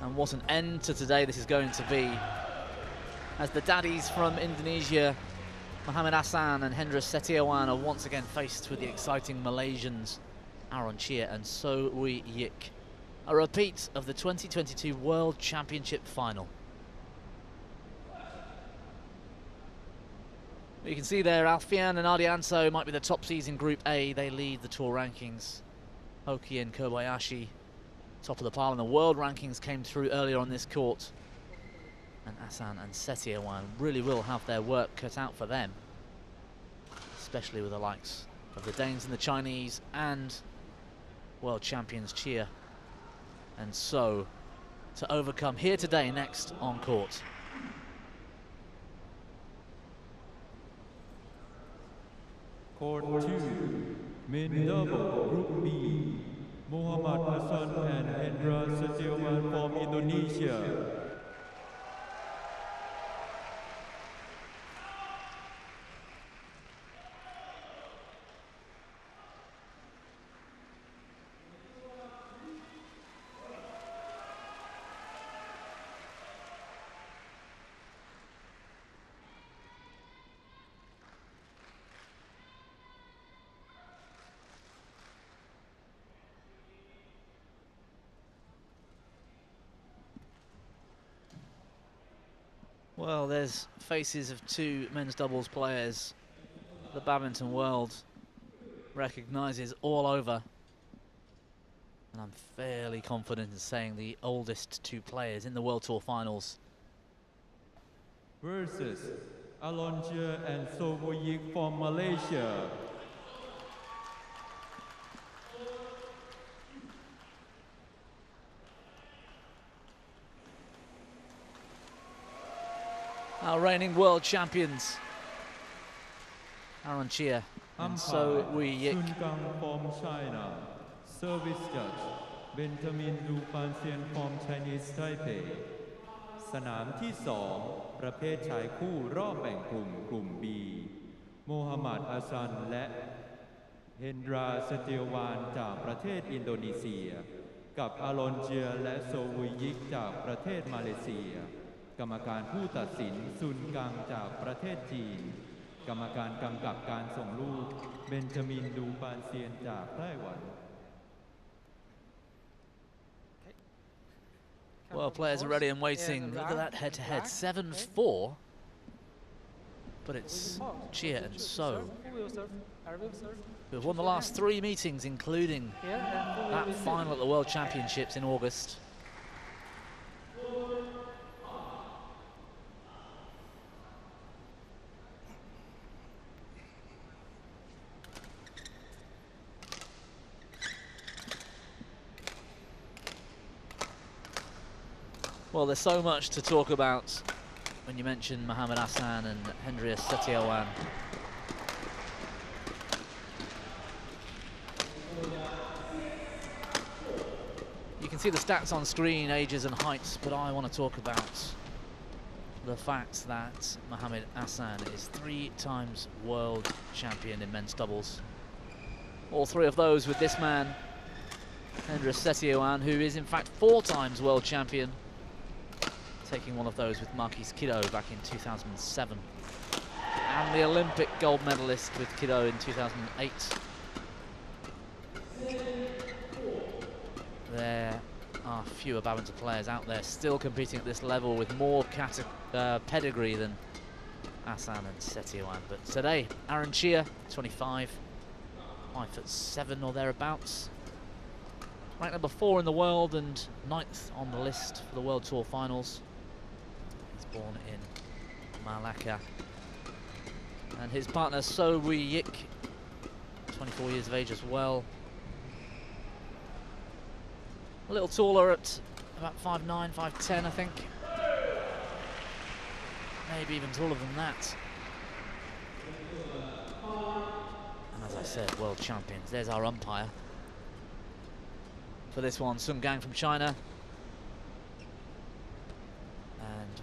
And what an end to today this is going to be, as the daddies from Indonesia, Mohamed Ahsan and Hendra Setiawan, are once again faced with the exciting Malaysians, Chia and So Wee Yik. A repeat of the 2022 World Championship final. You can see there, Alfian and Ardianto might be the top seeds in Group A. They lead the tour rankings. Hoki and Kobayashi, top of the pile, and the world rankings came through earlier on this court. And Ahsan and Setiawan really will have their work cut out for them, especially with the likes of the Danes and the Chinese and world champions Chia and So to overcome here today next on court. Court 2, men double, Group B, Mohamed Ahsan and Hendra Setiawan from Indonesia. Well, there's faces of two men's doubles players the badminton world recognises all over. And I'm fairly confident in saying the oldest two players in the World Tour finals. Versus Chia and So Wee Yik from Malaysia. Our reigning world champions, Chia and So Wee Yik. From China, service judge Benjamin Dupansian from Chinese Taipei. สนามที่ 2 ประเภทชายคู่รอบแบ่งกลุ่ม B โมฮัมหมัดอาซันและเฮนดราสเตียวานจากประเทศอินโดนีเซียกับอารอนเจียและโซวุยยิกจากประเทศมาเลเซียกรรมการผู้ตัดสินซุนกังจากประเทศจีนกรรมการกำกับการส่งลูกเบนจามินดูปานเซียนจากไต้หวัน Well, players are ready and waiting. Look at that head-to-head, 7-4. But it's Chia and So who have won the last 3 meetings, including that final at the World Championships in August. Well, there's so much to talk about when you mention Mohamed Ahsan and Hendra Setiawan. You can see the stats on screen, ages and heights, but I want to talk about the fact that Mohamed Ahsan is 3 times world champion in men's doubles. All 3 of those with this man, Hendra Setiawan, who is in fact 4 times world champion, taking one of those with Marquis Kiddo back in 2007. And the Olympic gold medalist with Kiddo in 2008. There are fewer badminton players out there still competing at this level with more pedigree than Ahsan and Setiawan. But today, Chia, 25, 5'7" or thereabouts. Ranked number 4 in the world and 9th on the list for the World Tour finals. Born in Malacca, and his partner So Wee Yik, 24 years of age as well, a little taller at about 5'9", 5'10", I think, maybe even taller than that. And as I said, world champions. There's our umpire for this one, Sun Gang from China.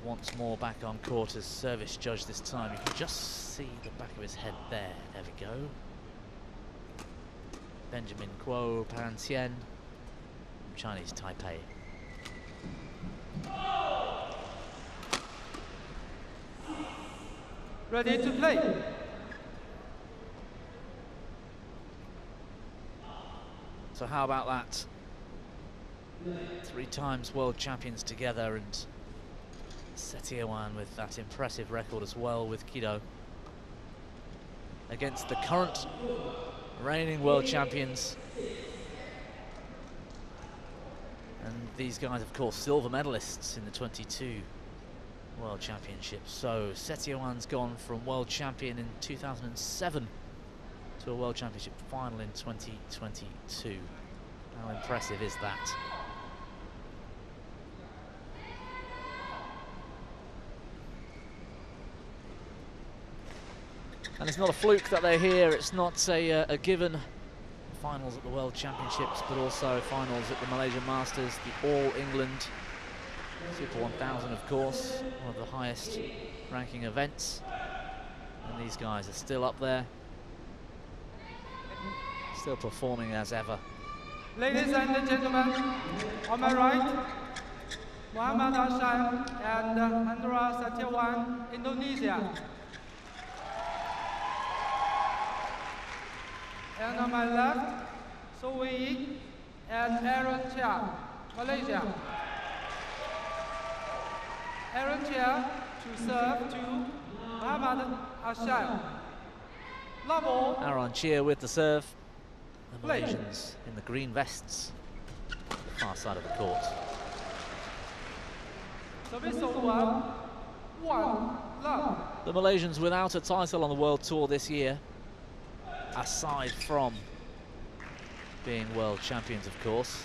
Once more back on court as service judge this time. You can just see the back of his head there. There we go. Benjamin Kuo Pan Xian from Chinese Taipei. Ready to play. So how about that? 3 times world champions together, and Setiawan with that impressive record as well with Kido against the current reigning world champions. And these guys, of course, silver medalists in the 22 World Championships. So Setiawan's gone from world champion in 2007 to a World Championship final in 2022. How impressive is that? And it's not a fluke that they're here. It's not a given. Finals at the World Championships, but also finals at the Malaysia Masters, the All England Super 1000, of course, one of the highest ranking events. And these guys are still up there, still performing as ever. Ladies and gentlemen, on my right, Muhammad Ahsan and Andra Setiawan, Indonesia. And on my left, Sui and Aaron Chia, Malaysia. Aaron Chia to serve to Muhammad Ahsan. Level. Aaron Chia with the serve. The Malaysians in the green vests, far side of the court. Service over. 1 love. The Malaysians without a title on the World Tour this year, aside from being world champions, of course.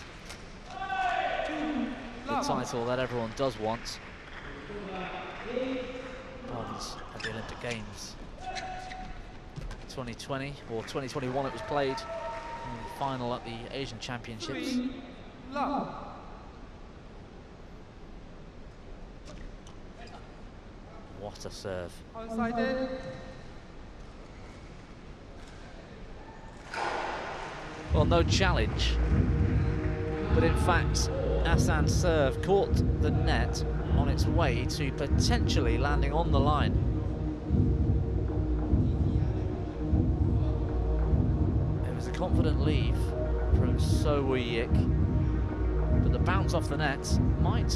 The title that everyone does want. Bronze at the Olympic Games 2020, or 2021 it was played. In the final at the Asian Championships. What a serve. Well, no challenge, but in fact Ahsan's serve caught the net on its way to potentially landing on the line. It was a confident leave from So Woo-yik, but the bounce off the net might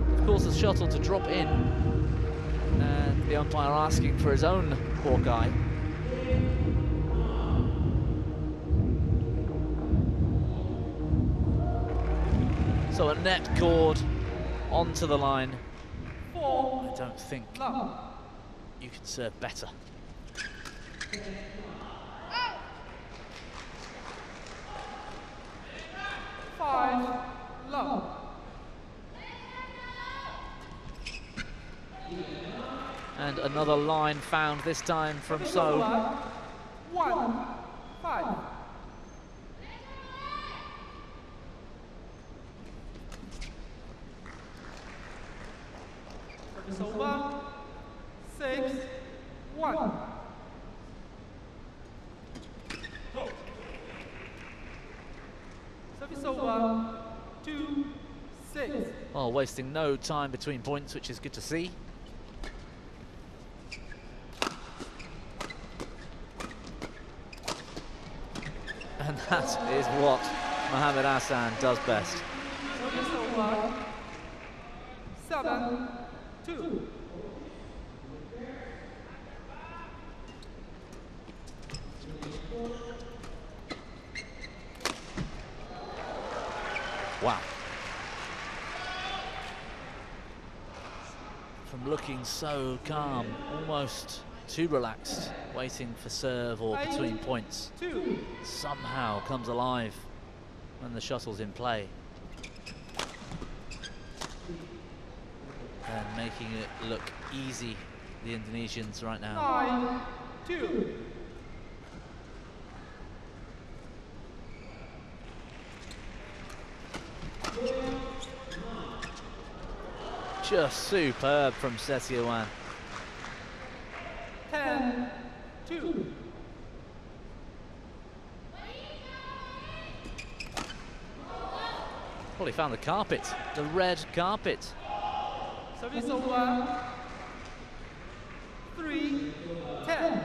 have caused the shuttle to drop in, and the umpire asking for his own Hawkeye. So a net cord onto the line. I don't think you can serve better. And another line found, this time from So. 1-5. Service over. 6-1. Service over. 2-6. Well, wasting no time between points, which is good to see. And that is what Mohamed Ahsan does best. Service over. 7-2. Wow. From looking so calm, almost too relaxed, waiting for serve or between points, somehow comes alive when the shuttle's in play. And making it look easy, the Indonesians right now. 9-2. Just superb from Setiawan. 10-2. Well, he found the carpet, the red carpet. Service over. 3, 10.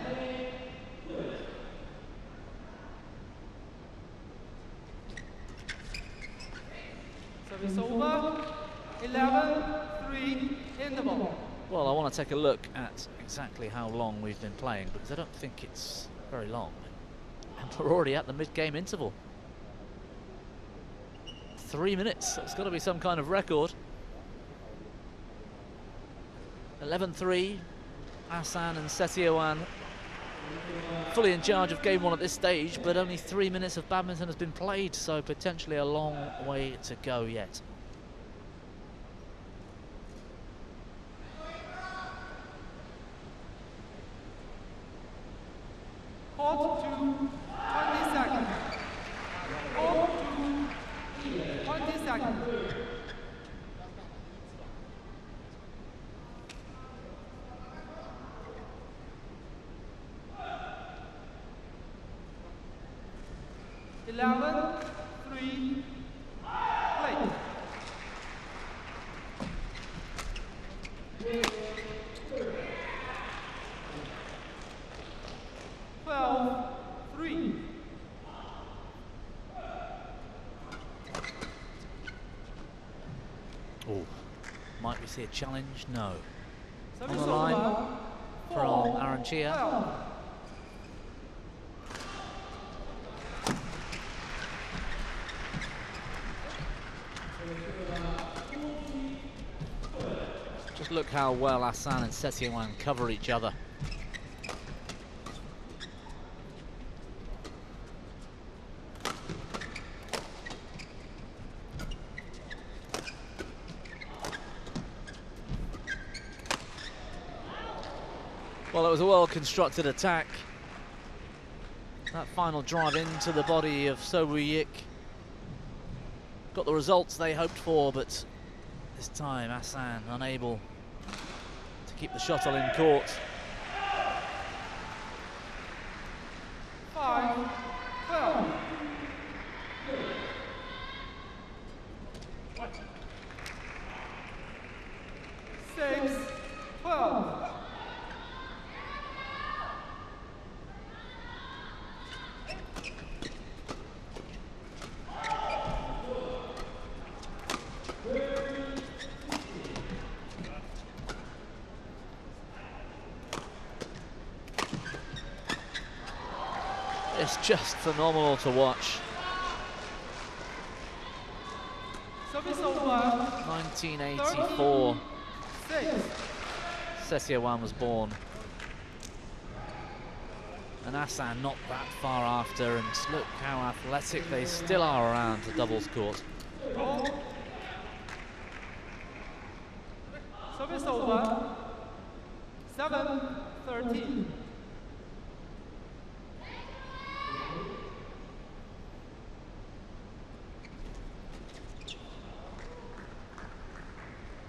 Service over. 11-3 in the ball. Well, I want to take a look at exactly how long we've been playing, because I don't think it's very long. And we're already at the mid-game interval. 3 minutes, that's got to be some kind of record. 11-3, Ahsan and Setiawan fully in charge of game one at this stage, but only 3 minutes of badminton has been played, so potentially a long way to go yet. Hold to 20 seconds. Hold to 20 seconds. Eleven, 3, play. 12-3. Oh, might we see a challenge? No. On Service the line over. from Chia. 12. Just look how well Ahsan and Setiawan cover each other. Well, it was a well-constructed attack. That final drive into the body of Sobu-Yik got the results they hoped for, but this time Ahsan unable to keep the shuttle in court. 5, 12. 6, 12. It's just phenomenal to watch. Service over. 1984, 6. Setiawan was born. And Ahsan not that far after, and look how athletic they still are around the doubles court. Service over. 7-13.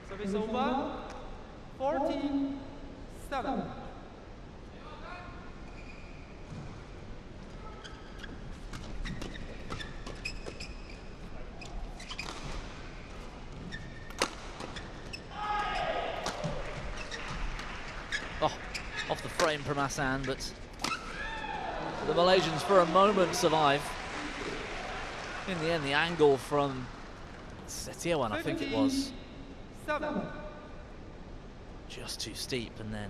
Service over. 14-7. Oh, off the frame from Ahsan, but the Malaysians for a moment survive. In the end, the angle from Setiawan, I think it was, 7. just too steep, and then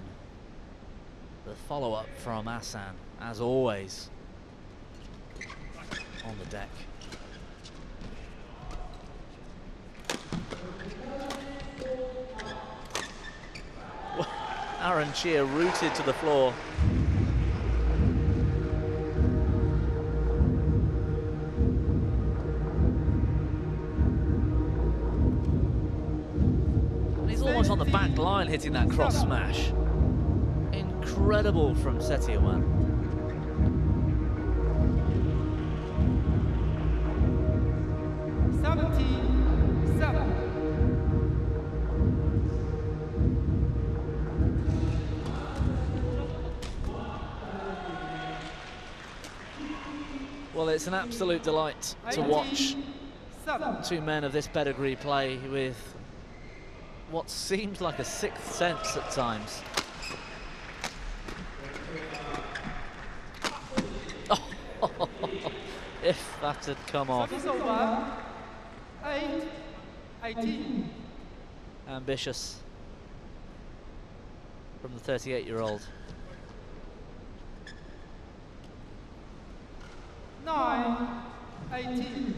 the follow-up from Ahsan, as always, on the deck. Chia rooted to the floor. And he's almost on the back line hitting that cross smash. Incredible from Setiawan. Well, it's an absolute delight to watch two men of this pedigree play with what seems like a sixth sense at times. if that had come off. Service over. 8-18. Ambitious from the 38-year-old. 9-18.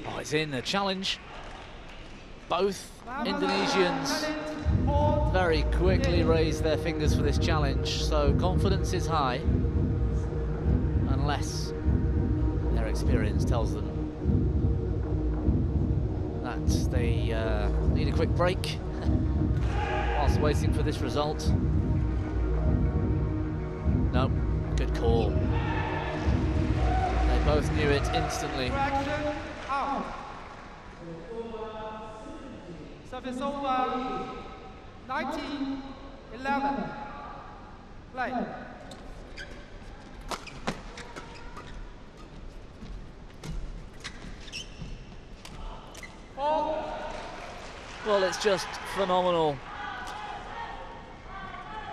Oh, it's in the challenge. Both Indonesians very quickly raise their fingers for this challenge, so confidence is high, unless their experience tells them that they need a quick break whilst waiting for this result. No, good call. They both knew it instantly. Service over. 19-11. Play. Well, it's just phenomenal.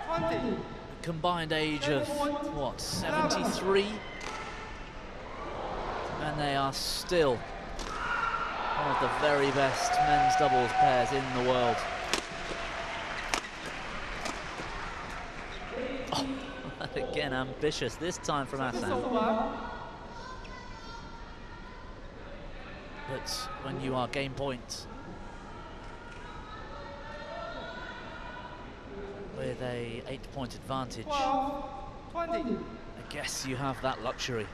20. Combined age of, what, 73? And they are still one of the very best men's doubles pairs in the world. Oh, again, ambitious, this time from Ahsan. But when you are game point with a 8-point advantage, 12, 20. I guess you have that luxury.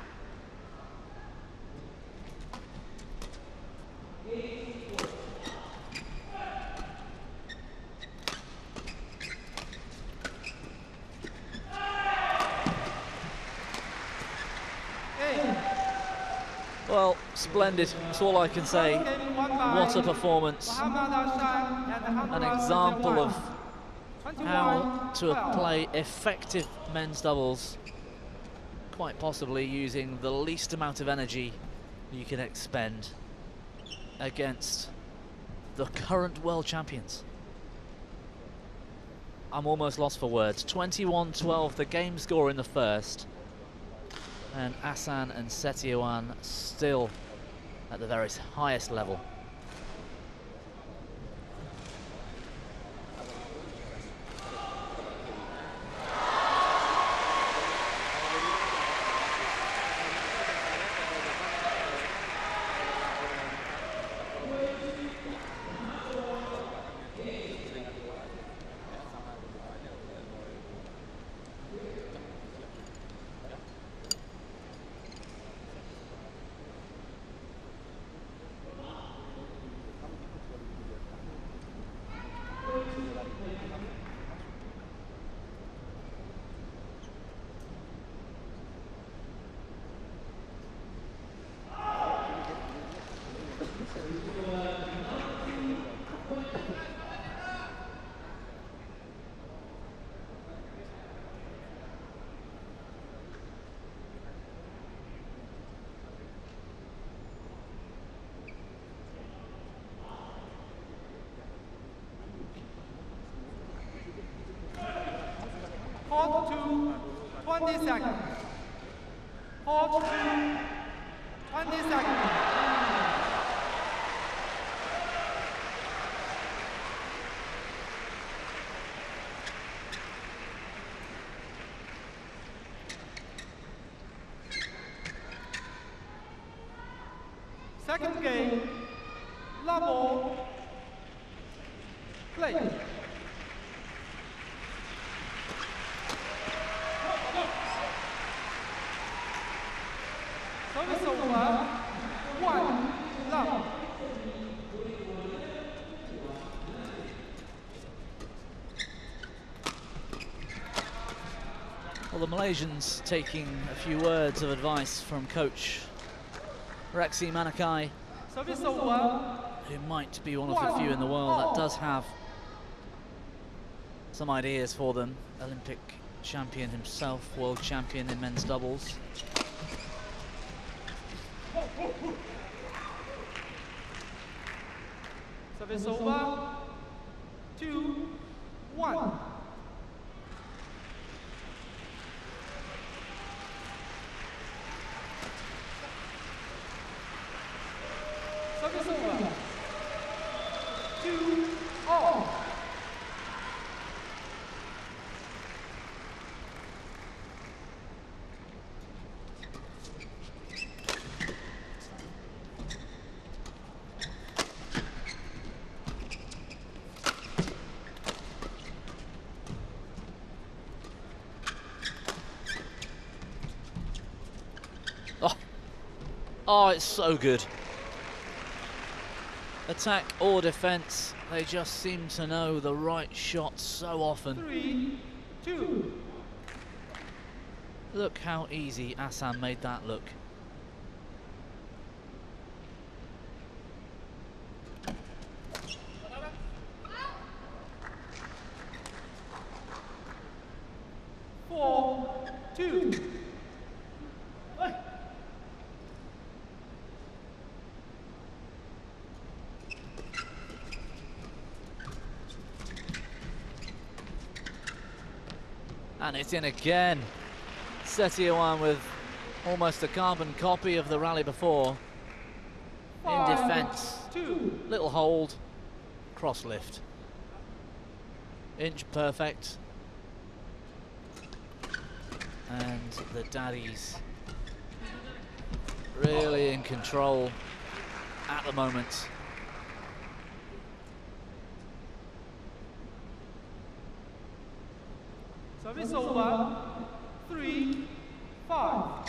Well, splendid, that's all I can say. What a performance. An example of how to play effective men's doubles, quite possibly using the least amount of energy you can expend against the current world champions. I'm almost lost for words. 21-12 the game score in the first, and Ahsan and Setiawan still at the very highest level. Hold to 20 seconds. Hold to 20 seconds. Second game, level, play. Service over. 1 love. Well, the Malaysians taking a few words of advice from coach Rexy Manakai, Service over. who might be one of the few in the world that does have some ideas for them. Olympic champion himself, world champion in men's doubles. Service over. 2 1. Service over. 2 all. Oh, it's so good. Attack or defense, they just seem to know the right shot so often. 3 2. Look how easy Ahsan made that look. Four, 2. And it's in again. Setiawan with almost a carbon copy of the rally before. In defense, 2. little hold, cross lift. Inch perfect. And the daddies really in control at the moment. Service over. 3 5.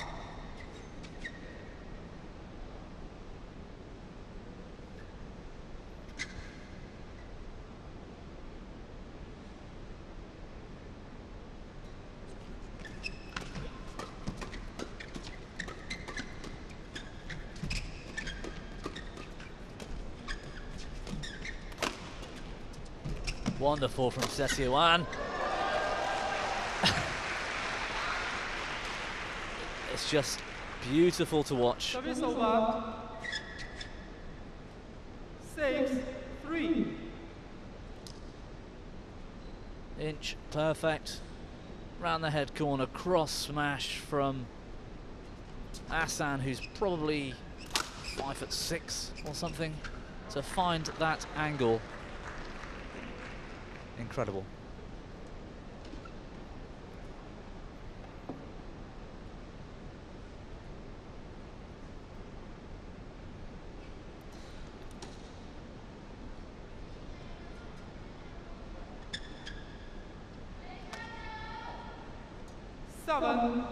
Wonderful from Setiawan. It's just beautiful to watch. Service over. 6 3. Inch perfect. Round the head corner, cross smash from Ahsan, who's probably 5'6" or something, to find that angle. Incredible. Seven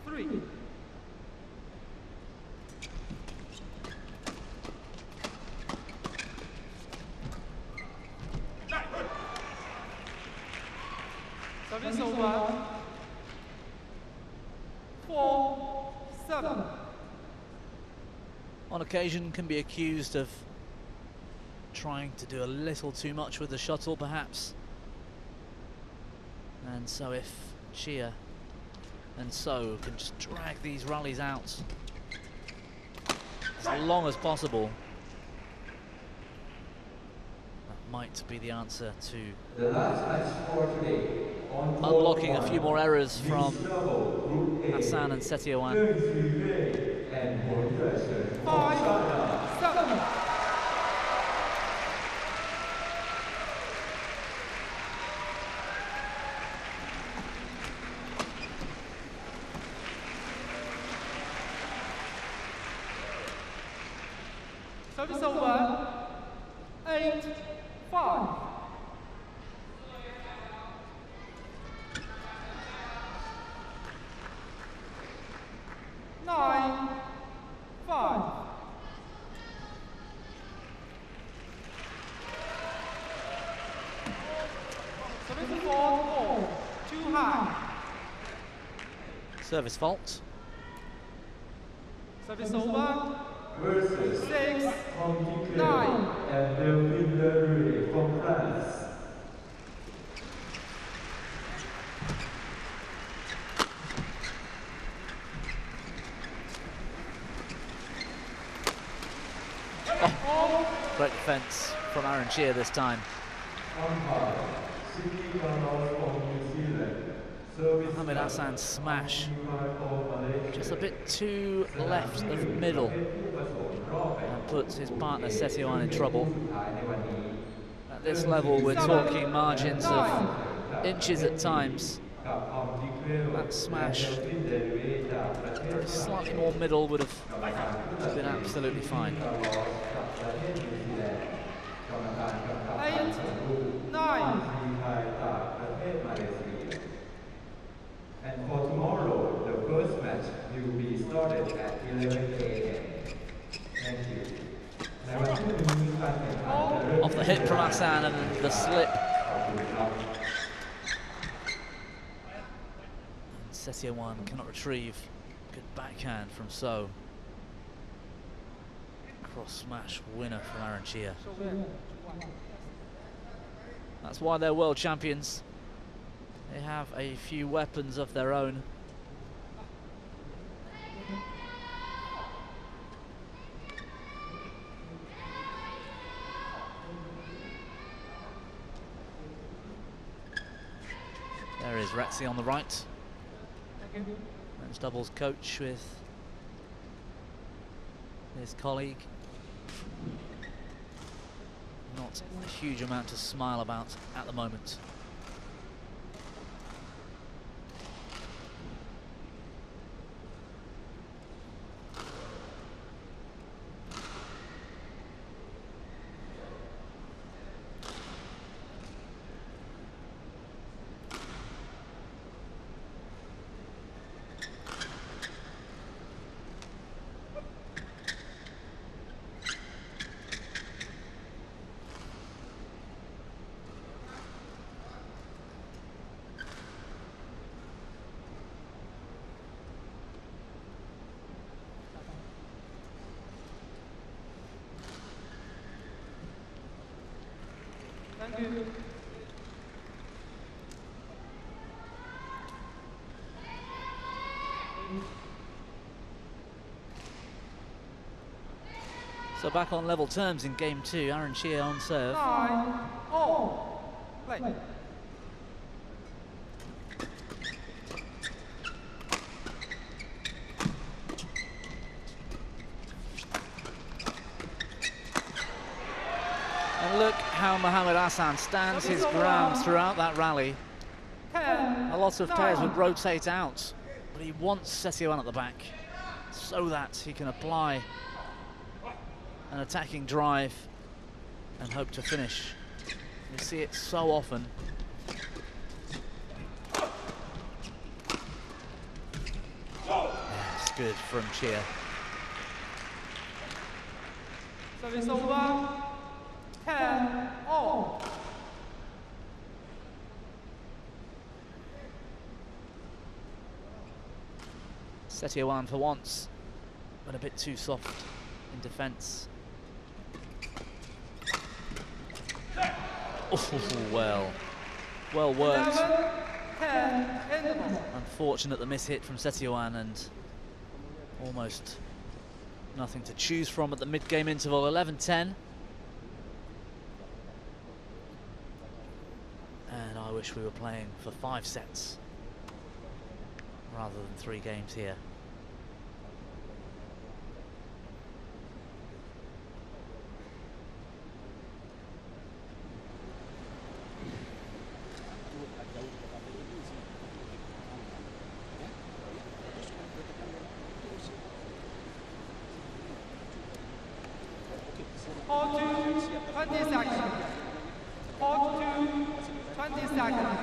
3. Service over. 4 7. On occasion can be accused of trying to do a little too much with the shuttle, perhaps. And so if Chia and so can just drag these rallies out as long as possible, that might be the answer to unlocking a few more errors from Ahsan and Setiawan. 5 7. Service over. 8 5. Nine Service fault. Service over. Versus 6, Tom 9. and Delphine from France. Great defence from Chia this time. Mohamed Ahsan's smash just a bit too left of middle and puts his partner Setiawan in trouble. At this level we're talking margins of inches at times. That smash slightly more middle would have been absolutely fine. 8, 9. And for tomorrow, the first match will be started at 11 a.m. Thank you. Off the hip from Ahsan and the slip. Setiawan cannot retrieve. Good backhand from So. Cross smash winner from Chia. That's why they're world champions. They have a few weapons of their own. There is Rexy on the right. Men's doubles coach with his colleague. Not a huge amount to smile about at the moment. Thank you. So back on level terms in game 2, Chia on serve. 9, all. Play. And look how Mohamed Ahsan stands his ground throughout that rally. 10, A lot of players would rotate out, but he wants Setiawan at the back so that he can apply an attacking drive and hope to finish. You see it so often. It's good from Chia. Service over. 10, all. Setiawan for once, but a bit too soft in defence. Oh, well worked. 11, 10, interval. Unfortunate the miss hit from Setiawan and almost nothing to choose from at the mid-game interval. 11-10. And I wish we were playing for 5 sets rather than 3 games here. Hold to 20 seconds. Hold to 20 seconds.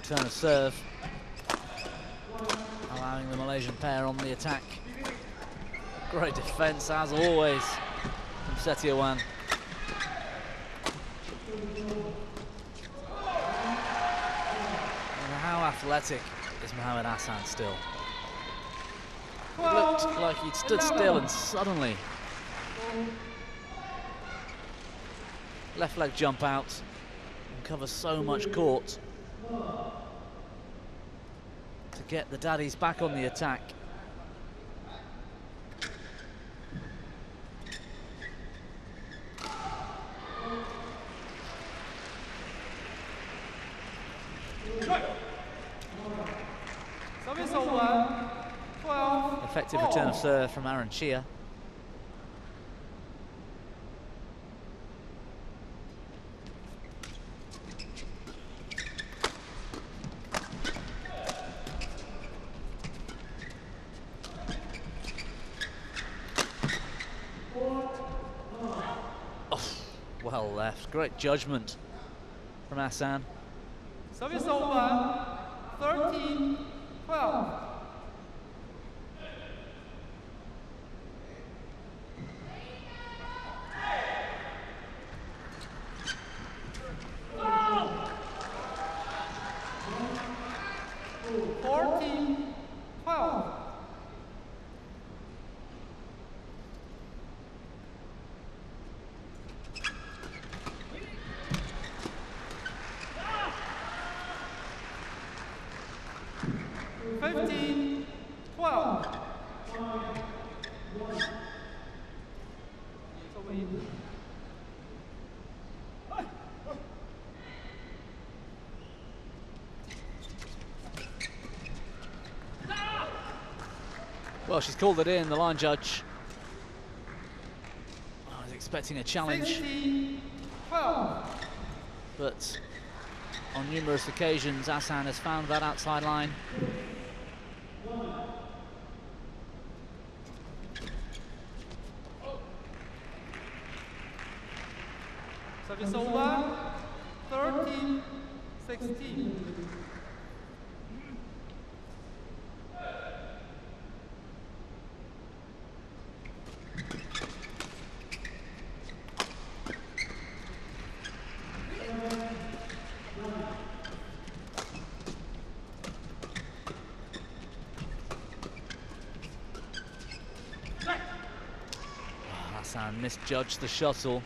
return of serve, allowing the Malaysian pair on the attack. Great defence, as always, from Setiawan. And how athletic is Mohamed Ahsan still? Looked like he'd stood still and suddenly left leg jump out and cover so much court to get the daddies back on the attack. Service over. 12. Effective return of serve from Chia. Oh, well left. Great judgment from Ahsan. Service over. 13-12. Well, she's called it in, the line judge. I was expecting a challenge. 16-12. But on numerous occasions, Ahsan has found that outside line. Service over. 13-16. Ahsan misjudged the shuttle.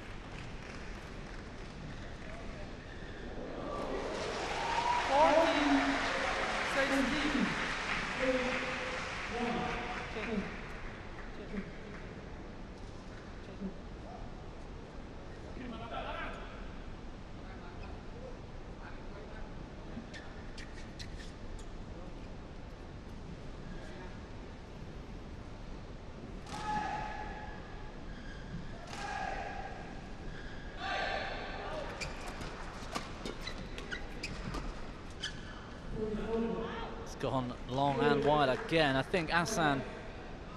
Gone long and wide again. I think Ahsan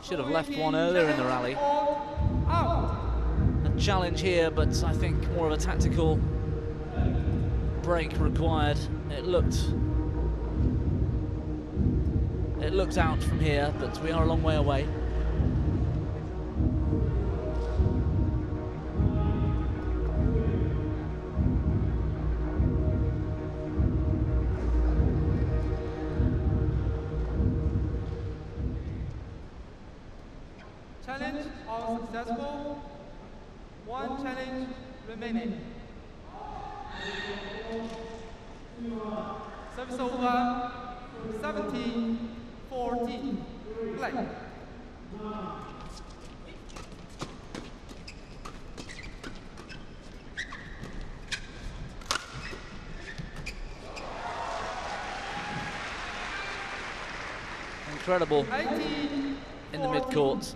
should have left one earlier in the rally. A challenge here, but I think more of a tactical break required. It looked out from here, but we are a long way away. Challenge all successful. One challenge remaining. Service over. 17-14. Play. Incredible 18, in the mid-court.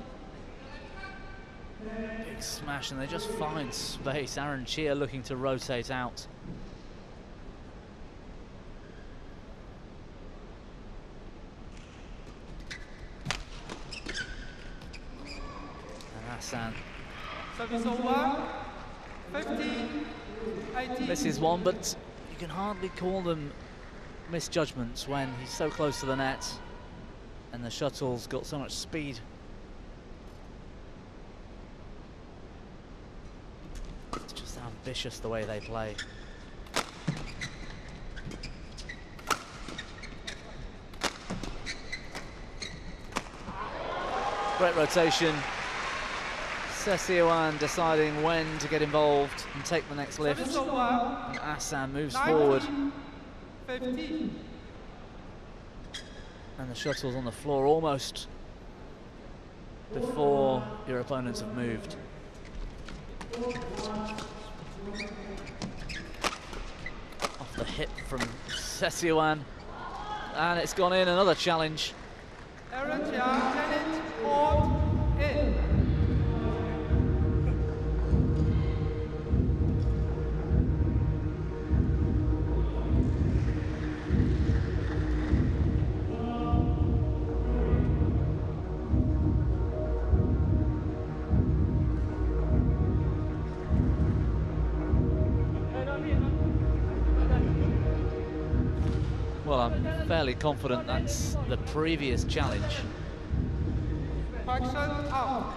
Big smash, and they just find space. Chia looking to rotate out. And Ahsan Service over. 15, 18. misses one, but you can hardly call them misjudgments when he's so close to the net and the shuttle's got so much speed. It's just ambitious the way they play. Great rotation. Setiawan deciding when to get involved and take the next lift. And Ahsan moves forward. 15. And the shuttle's on the floor almost before your opponents have moved. Off the hip from Setiawan. And it's gone in, another challenge. Aaron Chia, tennis court in. Well, I'm fairly confident that's the previous challenge. Correction out.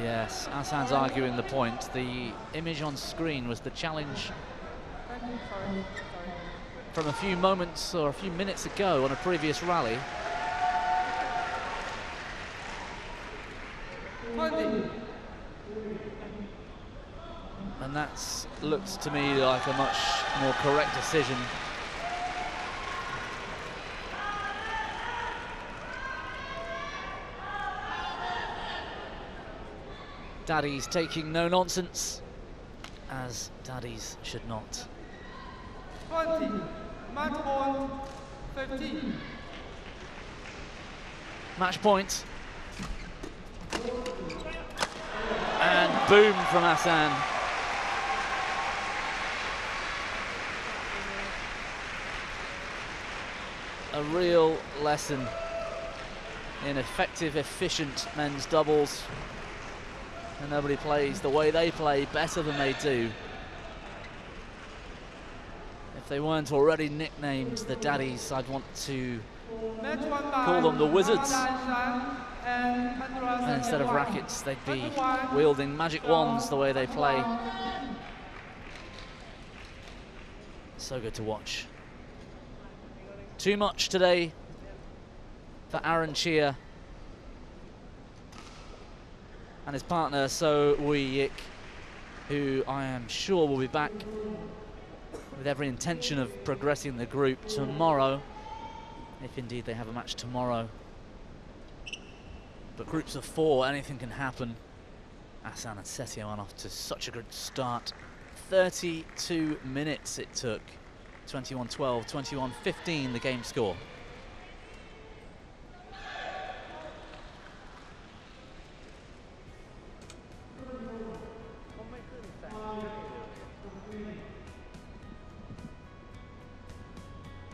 Yes, Ahsan's arguing the point. The image on screen was the challenge from a few moments or a few minutes ago on a previous rally. 20. And that looks to me like a much more correct decision. Daddy's taking no nonsense, as daddies should not. 20. Match point 15. Match point. And boom from Ahsan. A real lesson in effective, efficient men's doubles. And nobody plays the way they play better than they do. If they weren't already nicknamed the Daddies, I'd want to call them the Wizards. And instead of rackets, they'd be wielding magic wands the way they play. So good to watch. Too much today for Aaron Chia and his partner So Woo-yik, who I am sure will be back with every intention of progressing the group tomorrow, if indeed they have a match tomorrow. But groups of 4, anything can happen. Ahsan and Setiawan off to such a good start. 32 minutes it took. 21-12, 21-15 the game score.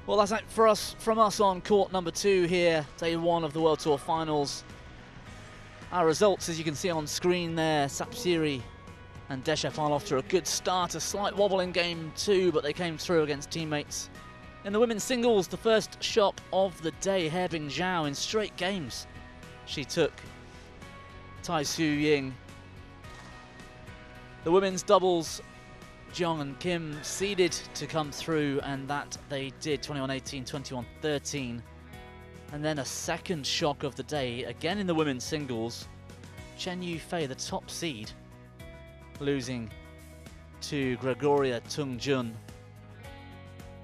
Well, that's it from us on court number 2 here, day 1 of the World Tour Finals. Our results, as you can see on screen there, Sapsiri and Deschapol off to a good start, a slight wobble in game 2, but they came through against teammates. In the women's singles, the first shot of the day, Haibing Zhao in straight games. She took Tai Su Ying. The women's doubles, Jong and Kim seeded to come through, and that they did, 21-18, 21-13. And then a second shock of the day, again in the women's singles, Chen Yufei, the top seed, losing to Gregoria Tungjun.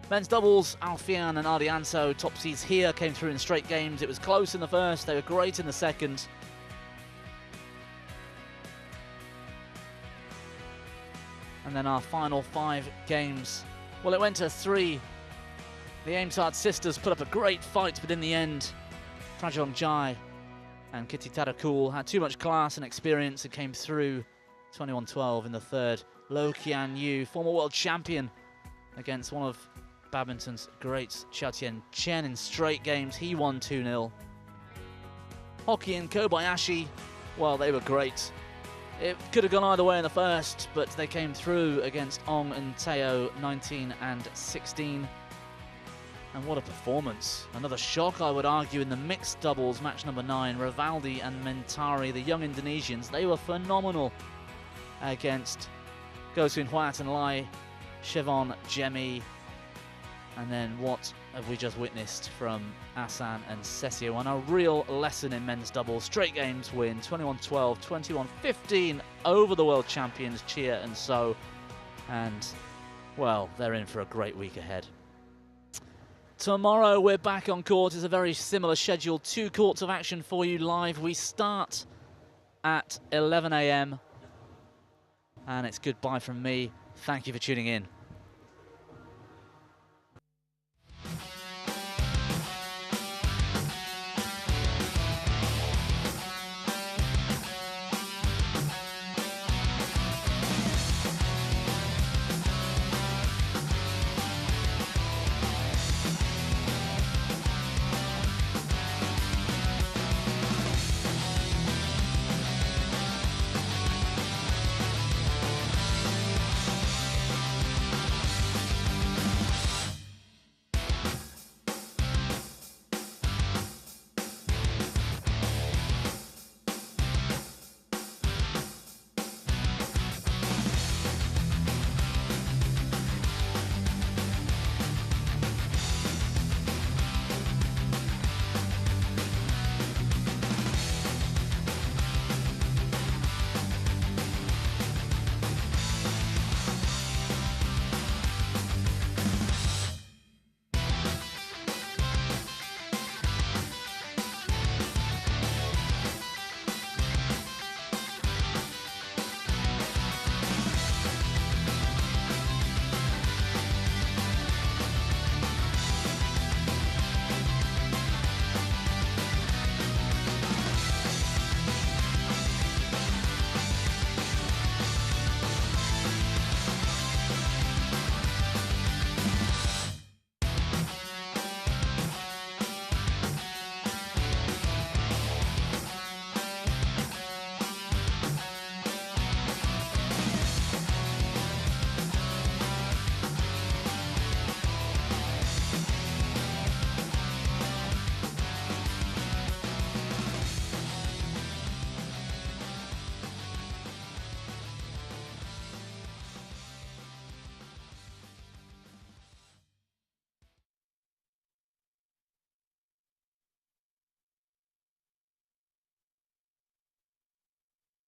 Men's doubles, Alfian and Ardianto, top seeds here, came through in straight games. It was close in the first, they were great in the second. And then our final 5 games, well, it went to 3. The Aimsard sisters put up a great fight, but in the end, Prajong Jai and Kitty Tarakul had too much class and experience and came through 21-12 in the third. Lo Qian Yu, former world champion, against one of badminton's greats, Xiao Tian Chen, in straight games. He won 2-0. Hoki and Kobayashi, well, they were great It could have gone either way in the first, but they came through against Ong and Teo, 19 and 16. And what a performance. Another shock, I would argue, in the mixed doubles, match number 9. Rivaldi and Mentari, the young Indonesians, they were phenomenal against Gosun Huat and Lai, Chevon, Jemmy. And then what have we just witnessed from Ahsan and Setiawan? A real lesson in men's doubles. Straight games win, 21-12, 21-15 over the world champions, Chia and So. And, well, they're in for a great week ahead. Tomorrow we're back on court. It's a very similar schedule. 2 courts of action for you live. We start at 11 AM. And it's goodbye from me. Thank you for tuning in.